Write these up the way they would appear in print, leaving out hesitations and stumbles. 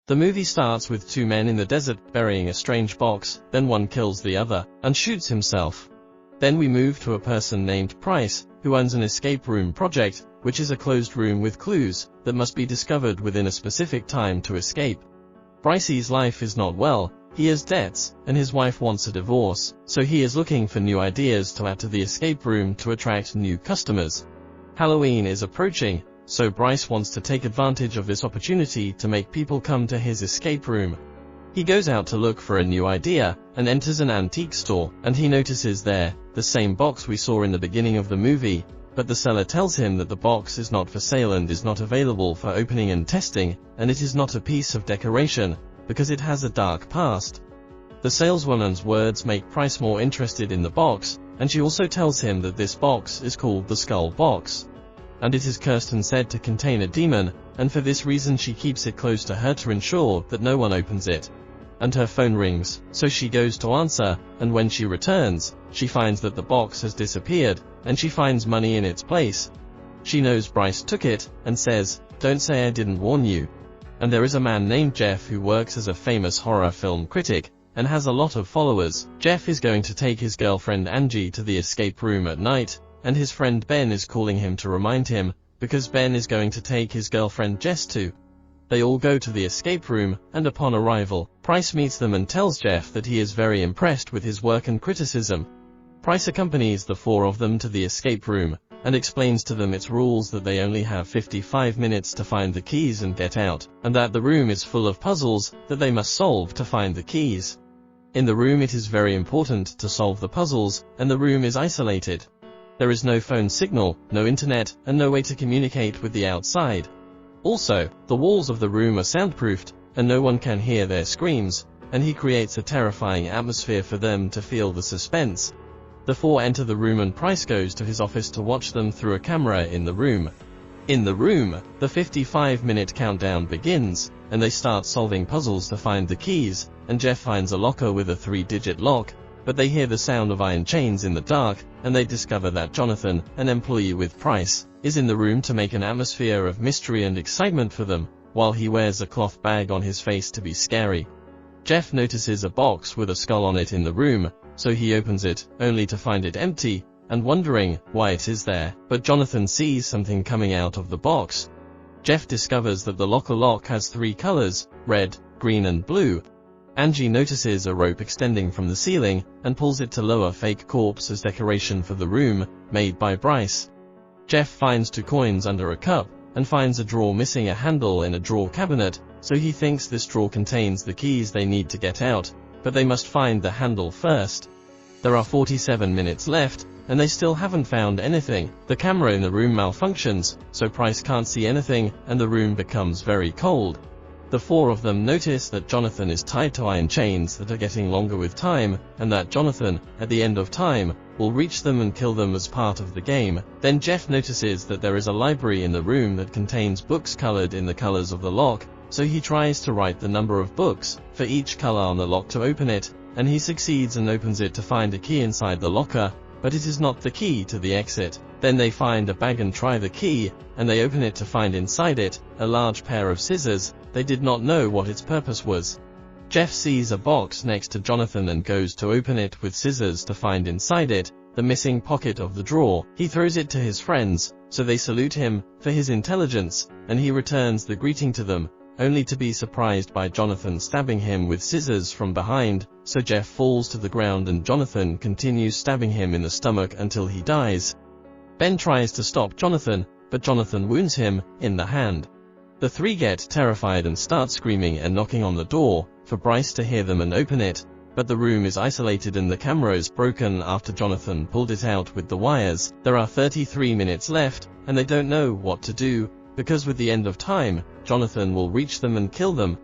The movie starts with two men in the desert burying a strange box, then one kills the other, and shoots himself. Then we move to a person named Price, who owns an escape room project, which is a closed room with clues that must be discovered within a specific time to escape. Bryce's life is not well, he has debts, and his wife wants a divorce, so he is looking for new ideas to add to the escape room to attract new customers. Halloween is approaching, so Bryce wants to take advantage of this opportunity to make people come to his escape room. He goes out to look for a new idea, and enters an antique store, and he notices there the same box we saw in the beginning of the movie, but the seller tells him that the box is not for sale and is not available for opening and testing, and it is not a piece of decoration, because it has a dark past. The saleswoman's words make Price more interested in the box, and she also tells him that this box is called the Skull Box. And it is cursed and said to contain a demon, and for this reason she keeps it close to her to ensure that no one opens it. And her phone rings, so she goes to answer, and when she returns, she finds that the box has disappeared, and she finds money in its place. She knows Bryce took it, and says, "Don't say I didn't warn you." And there is a man named Jeff who works as a famous horror film critic, and has a lot of followers. Jeff is going to take his girlfriend Angie to the escape room at night, and his friend Ben is calling him to remind him, because Ben is going to take his girlfriend Jess too. They all go to the escape room, and upon arrival, Price meets them and tells Jeff that he is very impressed with his work and criticism. Price accompanies the four of them to the escape room, and explains to them its rules that they only have 55 minutes to find the keys and get out, and that the room is full of puzzles that they must solve to find the keys. In the room it is very important to solve the puzzles, and the room is isolated. There is no phone signal, no internet, and no way to communicate with the outside. Also, the walls of the room are soundproofed, and no one can hear their screams, and he creates a terrifying atmosphere for them to feel the suspense. The four enter the room and Price goes to his office to watch them through a camera in the room. In the room, the 55-minute countdown begins, and they start solving puzzles to find the keys, and Jeff finds a locker with a 3-digit lock, but they hear the sound of iron chains in the dark, and they discover that Jonathan, an employee with Price, is in the room to make an atmosphere of mystery and excitement for them, while he wears a cloth bag on his face to be scary. Jeff notices a box with a skull on it in the room, so he opens it, only to find it empty, and wondering why it is there, but Jonathan sees something coming out of the box. Jeff discovers that the locker lock has 3 colors, red, green and blue. Angie notices a rope extending from the ceiling, and pulls it to lower fake corpse as decoration for the room, made by Bryce. Jeff finds 2 coins under a cup, and finds a drawer missing a handle in a drawer cabinet, so he thinks this drawer contains the keys they need to get out, but they must find the handle first. There are 47 minutes left, and they still haven't found anything. The camera in the room malfunctions, so Price can't see anything, and the room becomes very cold. The 4 of them notice that Jonathan is tied to iron chains that are getting longer with time, and that Jonathan, at the end of time, will reach them and kill them as part of the game. Then Jeff notices that there is a library in the room that contains books colored in the colors of the lock, so he tries to write the number of books for each color on the lock to open it, and he succeeds and opens it to find a key inside the locker, but it is not the key to the exit. Then they find a bag and try the key, and they open it to find inside it a large pair of scissors. They did not know what its purpose was. Jeff sees a box next to Jonathan and goes to open it with scissors to find inside it the missing pocket of the drawer. He throws it to his friends, so they salute him for his intelligence, and he returns the greeting to them, only to be surprised by Jonathan stabbing him with scissors from behind, so Jeff falls to the ground and Jonathan continues stabbing him in the stomach until he dies. Ben tries to stop Jonathan, but Jonathan wounds him in the hand. The 3 get terrified and start screaming and knocking on the door, for Bryce to hear them and open it, but the room is isolated and the camera is broken after Jonathan pulled it out with the wires. There are 33 minutes left, and they don't know what to do, because with the end of time, Jonathan will reach them and kill them.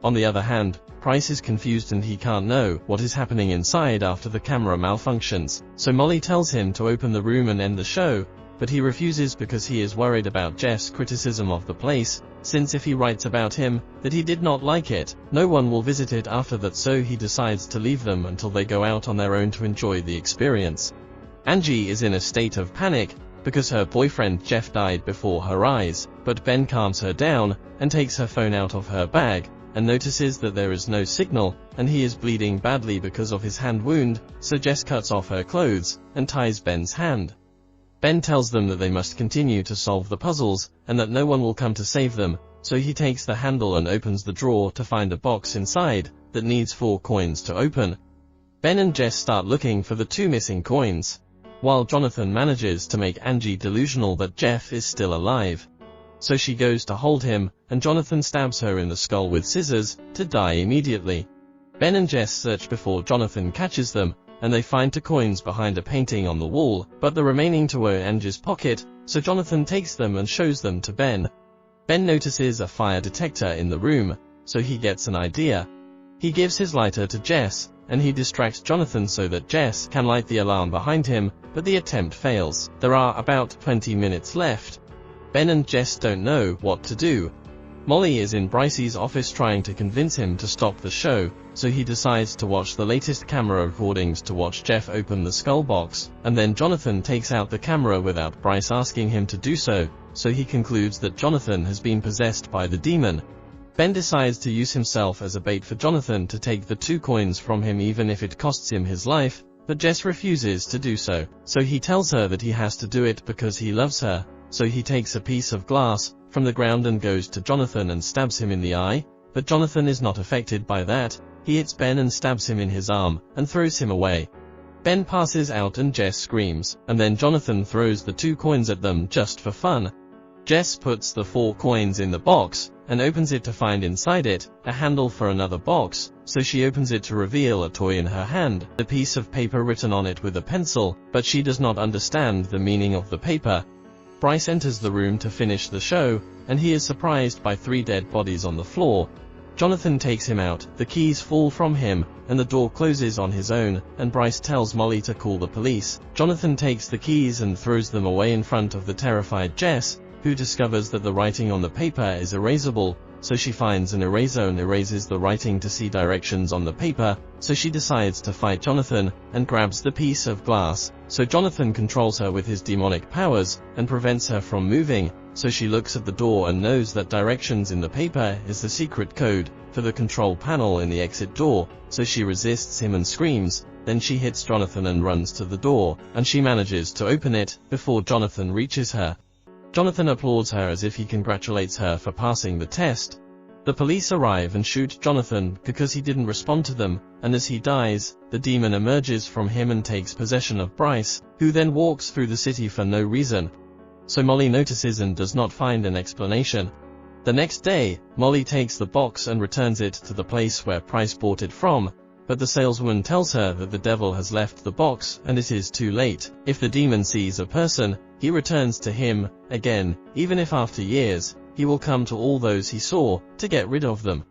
On the other hand, Price is confused and he can't know what is happening inside after the camera malfunctions, so Molly tells him to open the room and end the show, but he refuses because he is worried about Jeff's criticism of the place, since if he writes about him that he did not like it, no one will visit it after that, so he decides to leave them until they go out on their own to enjoy the experience. Angie is in a state of panic, because her boyfriend Jeff died before her eyes, but Ben calms her down, and takes her phone out of her bag, and notices that there is no signal, and he is bleeding badly because of his hand wound, so Jess cuts off her clothes and ties Ben's hand. Ben tells them that they must continue to solve the puzzles, and that no one will come to save them, so he takes the handle and opens the drawer to find a box inside that needs 4 coins to open. Ben and Jess start looking for the 2 missing coins, while Jonathan manages to make Angie delusional that Jeff is still alive. So she goes to hold him, and Jonathan stabs her in the skull with scissors, to die immediately. Ben and Jess search before Jonathan catches them, and they find 2 coins behind a painting on the wall, but the remaining 2 are in Angie's pocket, so Jonathan takes them and shows them to Ben. Ben notices a fire detector in the room, so he gets an idea. He gives his lighter to Jess, and he distracts Jonathan so that Jess can light the alarm behind him, but the attempt fails. There are about 20 minutes left. Ben and Jess don't know what to do. Molly is in Bryce's office trying to convince him to stop the show, so he decides to watch the latest camera recordings to watch Jeff open the skull box, and then Jonathan takes out the camera without Bryce asking him to do so, so he concludes that Jonathan has been possessed by the demon. Ben decides to use himself as a bait for Jonathan to take the 2 coins from him even if it costs him his life, but Jess refuses to do so, so he tells her that he has to do it because he loves her. So he takes a piece of glass from the ground and goes to Jonathan and stabs him in the eye, but Jonathan is not affected by that. He hits Ben and stabs him in his arm, and throws him away. Ben passes out and Jess screams, and then Jonathan throws the 2 coins at them just for fun. Jess puts the 4 coins in the box, and opens it to find inside it a handle for another box, so she opens it to reveal a toy in her hand, a piece of paper written on it with a pencil, but she does not understand the meaning of the paper. Bryce enters the room to finish the show, and he is surprised by 3 dead bodies on the floor. Jonathan takes him out, the keys fall from him, and the door closes on his own, and Bryce tells Molly to call the police. Jonathan takes the keys and throws them away in front of the terrified Jess, who discovers that the writing on the paper is erasable, so she finds an eraser and erases the writing to see directions on the paper, so she decides to fight Jonathan, and grabs the piece of glass, so Jonathan controls her with his demonic powers, and prevents her from moving, so she looks at the door and knows that directions in the paper is the secret code for the control panel in the exit door, so she resists him and screams. Then she hits Jonathan and runs to the door, and she manages to open it before Jonathan reaches her. Jonathan applauds her as if he congratulates her for passing the test. The police arrive and shoot Jonathan because he didn't respond to them, and as he dies, the demon emerges from him and takes possession of Bryce, who then walks through the city for no reason. So Molly notices and does not find an explanation. The next day, Molly takes the box and returns it to the place where Bryce bought it from, but the saleswoman tells her that the devil has left the box and it is too late. If the demon sees a person, he returns to him again, even if after years, he will come to all those he saw to get rid of them.